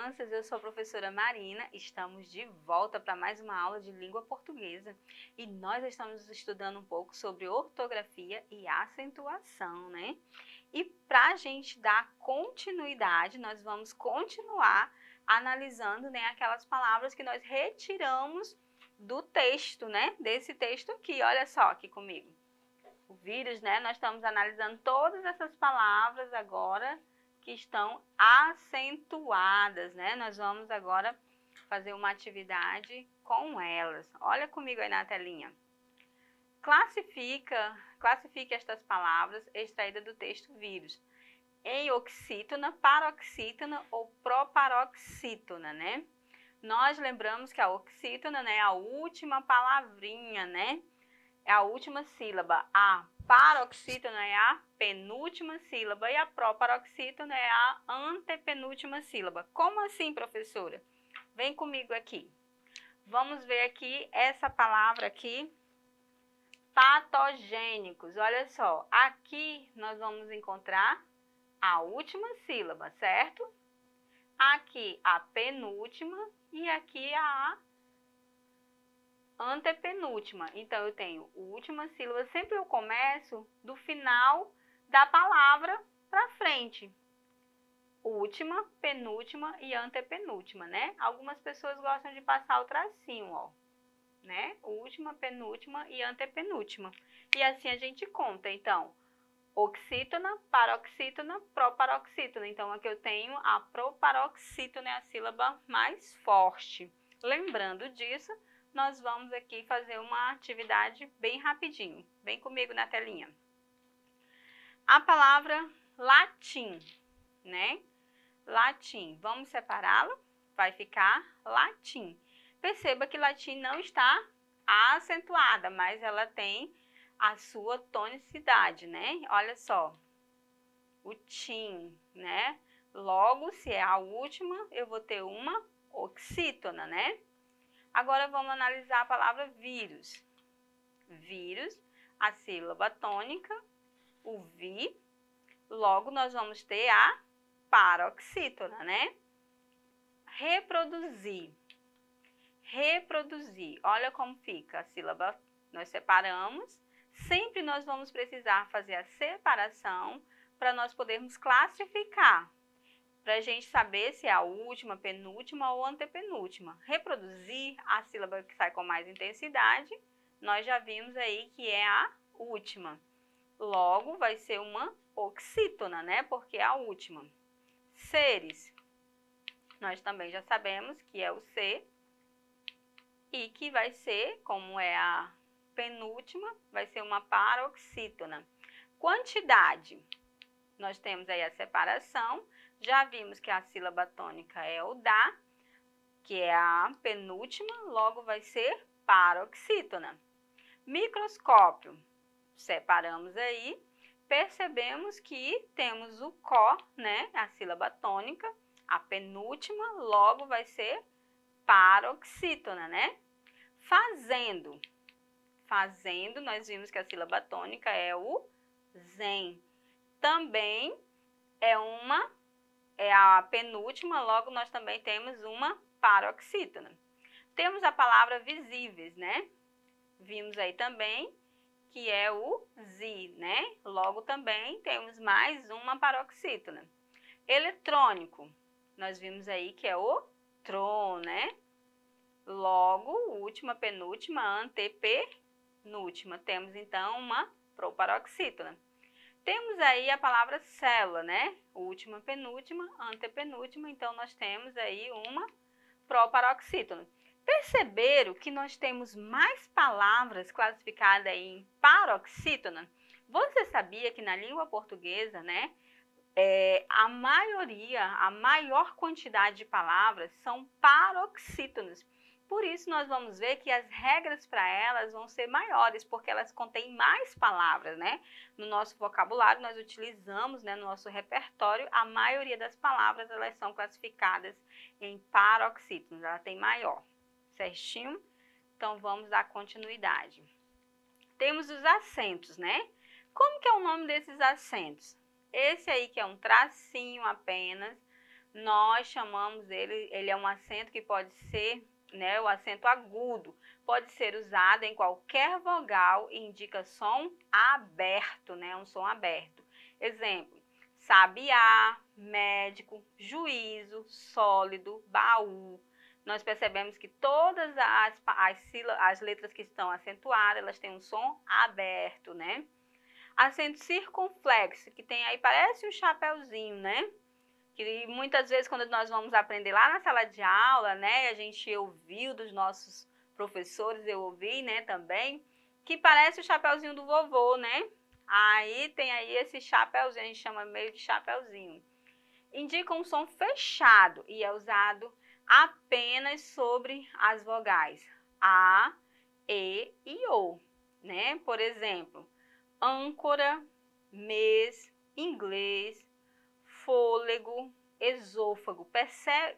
crianças, eu sou a professora Marina, estamos de volta para mais uma aula de língua portuguesa e nós estamos estudando um pouco sobre ortografia e acentuação, né? E para a gente dar continuidade, nós vamos continuar analisando, né, aquelas palavras que nós retiramos do texto, né? Desse texto aqui, olha só aqui comigo. O vírus, né? Nós estamos analisando todas essas palavras agora que estão acentuadas, né? Nós vamos agora fazer uma atividade com elas. Olha comigo aí na telinha. Classifique estas palavras extraídas do texto vírus em oxítona, paroxítona ou proparoxítona, né? Nós lembramos que a oxítona, né, é a última palavrinha, né? É a última sílaba. A paroxítona é a penúltima sílaba e a proparoxítona é a antepenúltima sílaba. Como assim, professora? Vem comigo aqui. Vamos ver aqui essa palavra aqui, patogênicos. Olha só, aqui nós vamos encontrar a última sílaba, certo? Aqui a penúltima e aqui a antepenúltima. Então, eu tenho última sílaba, sempre eu começo do final da palavra para frente. Última, penúltima e antepenúltima, né? Algumas pessoas gostam de passar o tracinho, ó, né? Última, penúltima e antepenúltima. E assim a gente conta, então, oxítona, paroxítona, proparoxítona. Então, aqui eu tenho a proparoxítona, é a sílaba mais forte. Lembrando disso, nós vamos aqui fazer uma atividade bem rapidinho. Vem comigo na telinha. A palavra latim, né? Latim. Vamos separá-la? Vai ficar latim. Perceba que latim não está acentuada, mas ela tem a sua tonicidade, né? Olha só. O tim, né? Logo, se é a última, eu vou ter uma oxítona, né? Agora vamos analisar a palavra vírus. Vírus, a sílaba tônica, o vi, logo nós vamos ter a paroxítona, né? Reproduzir. Reproduzir. Olha como fica a sílaba, nós separamos. Sempre nós vamos precisar fazer a separação para nós podermos classificar, para a gente saber se é a última, penúltima ou antepenúltima. Reproduzir, a sílaba que sai com mais intensidade, nós já vimos aí que é a última. Logo, vai ser uma oxítona, né? Porque é a última. Seres, nós também já sabemos que é o C e que vai ser, como é a penúltima, vai ser uma paroxítona. Quantidade, nós temos aí a separação. Já vimos que a sílaba tônica é o da, que é a penúltima, logo vai ser paroxítona. Microscópio, separamos aí, percebemos que temos o có, né, a sílaba tônica, a penúltima, logo vai ser paroxítona, né? Fazendo, fazendo, nós vimos que a sílaba tônica é o zen. Também é a penúltima, logo nós também temos uma paroxítona. Temos a palavra visíveis, né? Vimos aí também que é o zi, né? Logo também temos mais uma paroxítona. Eletrônico, nós vimos aí que é o tron, né? Logo, última, penúltima, antepenúltima. Temos então uma proparoxítona. Temos aí a palavra célula, né? Última, penúltima, antepenúltima, então nós temos aí uma proparoxítona. Perceberam que nós temos mais palavras classificadas em paroxítona? Você sabia que na língua portuguesa, né, a maior quantidade de palavras são paroxítonas. Por isso, nós vamos ver que as regras para elas vão ser maiores, porque elas contêm mais palavras, né? No nosso vocabulário, nós utilizamos, né, no nosso repertório, a maioria das palavras, elas são classificadas em paroxítonos, ela tem maior, certinho? Então, vamos dar continuidade. Temos os acentos, né? Como que é o nome desses acentos? Esse aí que é um tracinho apenas, nós chamamos ele é um acento que pode ser, né, o acento agudo, pode ser usado em qualquer vogal e indica som aberto, né, um som aberto. Exemplo, sabiá, médico, juízo, sólido, baú. Nós percebemos que todas as letras que estão acentuadas, elas têm um som aberto, né? Acento circunflexo, que tem aí, parece um chapeuzinho, né? Que muitas vezes quando nós vamos aprender lá na sala de aula, né, a gente ouviu dos nossos professores, eu ouvi, né, também, que parece o chapeuzinho do vovô, né? Aí tem aí esse chapeuzinho, a gente chama meio de chapeuzinho. Indica um som fechado e é usado apenas sobre as vogais A, E e O, né? Por exemplo, âncora, mês, inglês, fôlego, esôfago.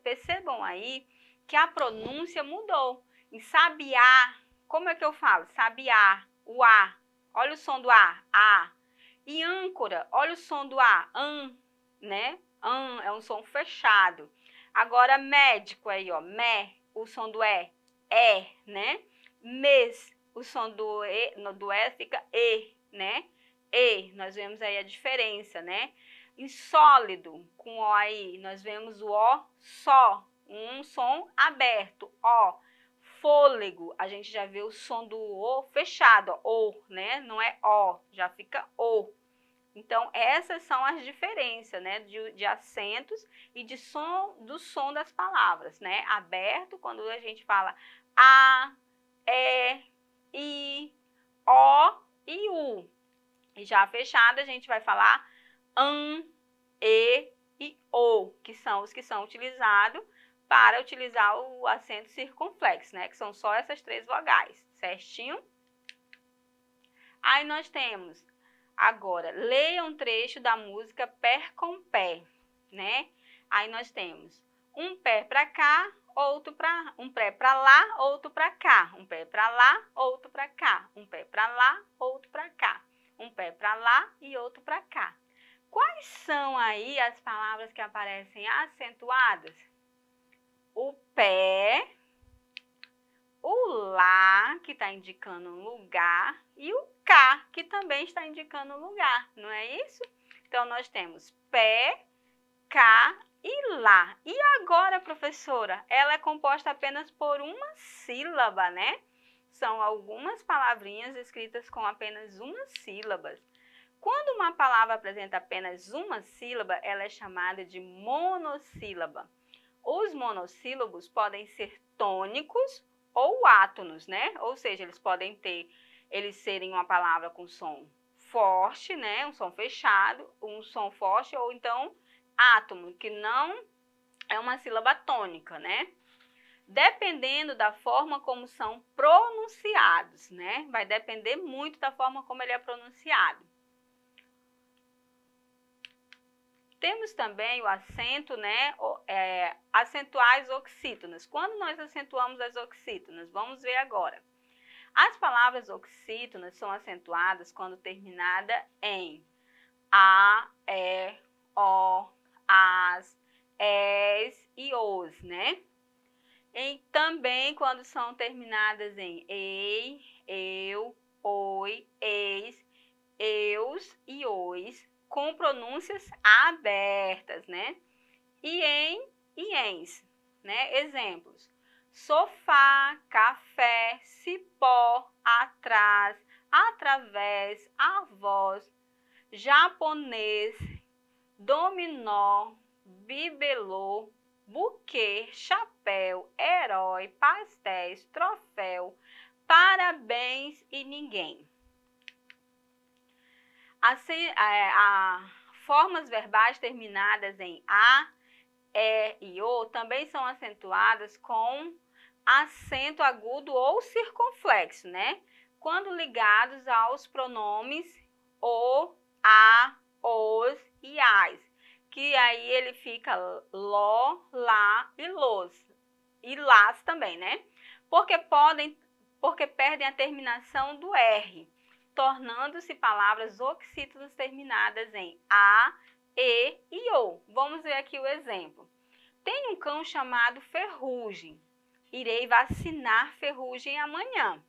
Percebam aí que a pronúncia mudou. Em sabiá, como é que eu falo? Sabiá, o A. Olha o som do A. E âncora, olha o som do A, né? É um som fechado. Agora, médico aí, ó, o som do né? Mês, o som do E fica né? Nós vemos aí a diferença, né? Em sólido, com O aí, nós vemos o O só, um som aberto, O. Fôlego, a gente já vê o som do O fechado, ó, O, né? Não é O, já fica O. Então, essas são as diferenças, né? De acentos e do som das palavras, né? Aberto, quando a gente fala A, E, I, O e U. E já fechado, a gente vai falar E e O, que são os que são utilizados para utilizar o acento circunflexo, né? Que são só essas 3 vogais, certinho? Aí nós temos, agora, leia um trecho da música Pé com Pé, né? Aí nós temos um pé para cá, um pé para lá, outro para cá, um pé para lá, outro para cá, um pé para lá, outro para cá, um pé para lá e outro para cá. Quais são aí as palavras que aparecem acentuadas? O pé, o lá, que está indicando um lugar, e o cá, que também está indicando um lugar, não é isso? Então, nós temos pé, cá e lá. E agora, professora, ela é composta apenas por uma sílaba, né? São algumas palavrinhas escritas com apenas uma sílaba. Quando uma palavra apresenta apenas uma sílaba, ela é chamada de monossílaba. Os monossílabos podem ser tônicos ou átonos, né? Ou seja, eles serem uma palavra com som forte, né? Um som fechado, um som forte, ou então átono, que não é uma sílaba tônica, né? Dependendo da forma como são pronunciados, né? Vai depender muito da forma como ele é pronunciado. Temos também o acento, né, acentuar as oxítonas. Quando nós acentuamos as oxítonas? Vamos ver agora. As palavras oxítonas são acentuadas quando terminada em A, E, O, AS, ES e OS, né? E também quando são terminadas em EI, EU, OI, EIS, EUS e OIS, com pronúncias abertas, né? E ens, né? Exemplos: sofá, café, cipó, atrás, através, avós, japonês, dominó, bibelô, buquê, chapéu, herói, pastéis, troféu, parabéns e ninguém. Assim, formas verbais terminadas em A, E e O também são acentuadas com acento agudo ou circunflexo, né? Quando ligados aos pronomes o, a, os e as, que aí ele fica ló, lá e los, e las também, né? Porque perdem a terminação do R, tornando-se palavras oxítonas terminadas em A, E e O. Vamos ver aqui o exemplo. Tem um cão chamado Ferrugem. Irei vacinar Ferrugem amanhã.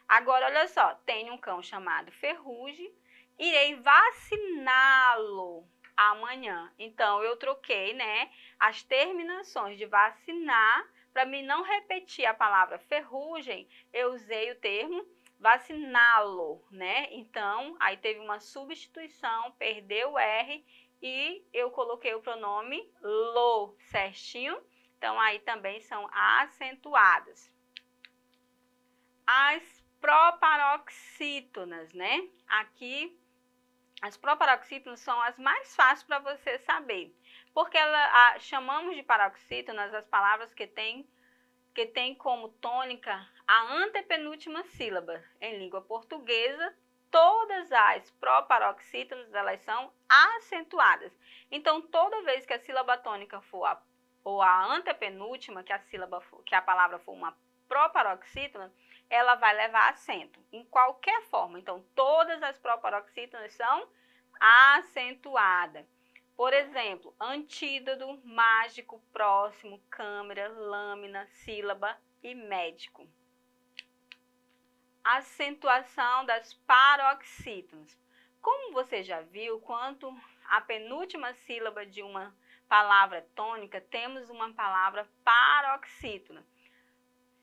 Agora, olha só, tem um cão chamado Ferrugem. Irei vaciná-lo amanhã. Então, eu troquei, né, as terminações de vacinar. Para mim não repetir a palavra ferrugem, eu usei o termo vaciná-lo, né? Então, aí teve uma substituição, perdeu o R e eu coloquei o pronome lo, certinho? Então, aí também são acentuadas. As proparoxítonas, né? Aqui, as proparoxítonas são as mais fáceis para você saber. Porque chamamos de paroxítonas as palavras que tem como tônica a antepenúltima sílaba. Em língua portuguesa, todas as proparoxítonas, elas são acentuadas. Então, toda vez que a sílaba tônica for ou a antepenúltima, que a palavra for uma proparoxítona, ela vai levar acento, em qualquer forma. Então, todas as proparoxítonas são acentuadas. Por exemplo, antídoto, mágico, próximo, câmera, lâmina, sílaba e médico. Acentuação das paroxítonas. Como você já viu, quando a penúltima sílaba de uma palavra tônica, temos uma palavra paroxítona.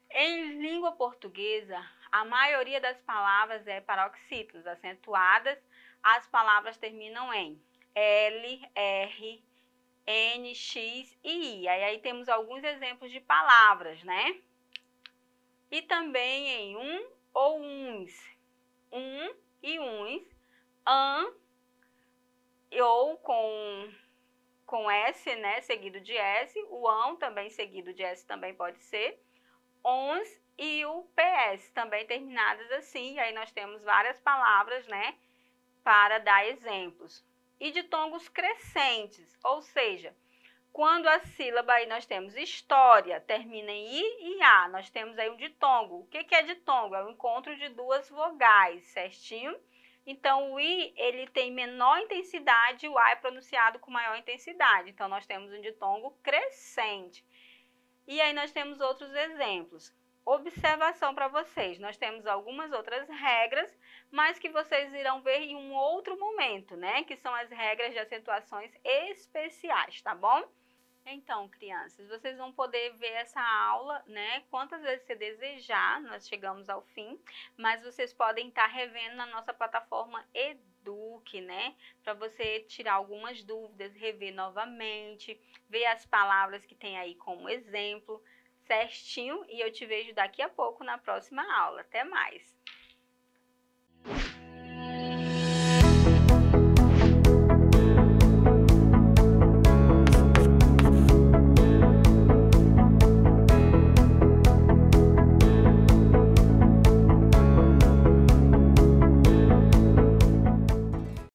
Em língua portuguesa, a maioria das palavras é paroxítonas, acentuadas, as palavras terminam em L, R, N, X e I. Aí temos alguns exemplos de palavras, né? E também em ou uns. E uns. Ou com S, né? Seguido de S. O ão também seguido de S também pode ser. Ons e o PS também terminadas assim. E aí nós temos várias palavras, né? Para dar exemplos. E ditongos crescentes, ou seja, quando a sílaba aí nós temos história, termina em I e A, nós temos aí um ditongo. O que é ditongo? É o encontro de duas vogais, certinho? Então, o I, ele tem menor intensidade, o A é pronunciado com maior intensidade. Então, nós temos um ditongo crescente. E aí nós temos outros exemplos. Observação para vocês, nós temos algumas outras regras, mas que vocês irão ver em um outro momento, né? Que são as regras de acentuações especiais, tá bom? Então, crianças, vocês vão poder ver essa aula, né? Quantas vezes você desejar, nós chegamos ao fim, mas vocês podem estar revendo na nossa plataforma Eduque, né? Para você tirar algumas dúvidas, rever novamente, ver as palavras que tem aí como exemplo, certinho? E eu te vejo daqui a pouco na próxima aula. Até mais!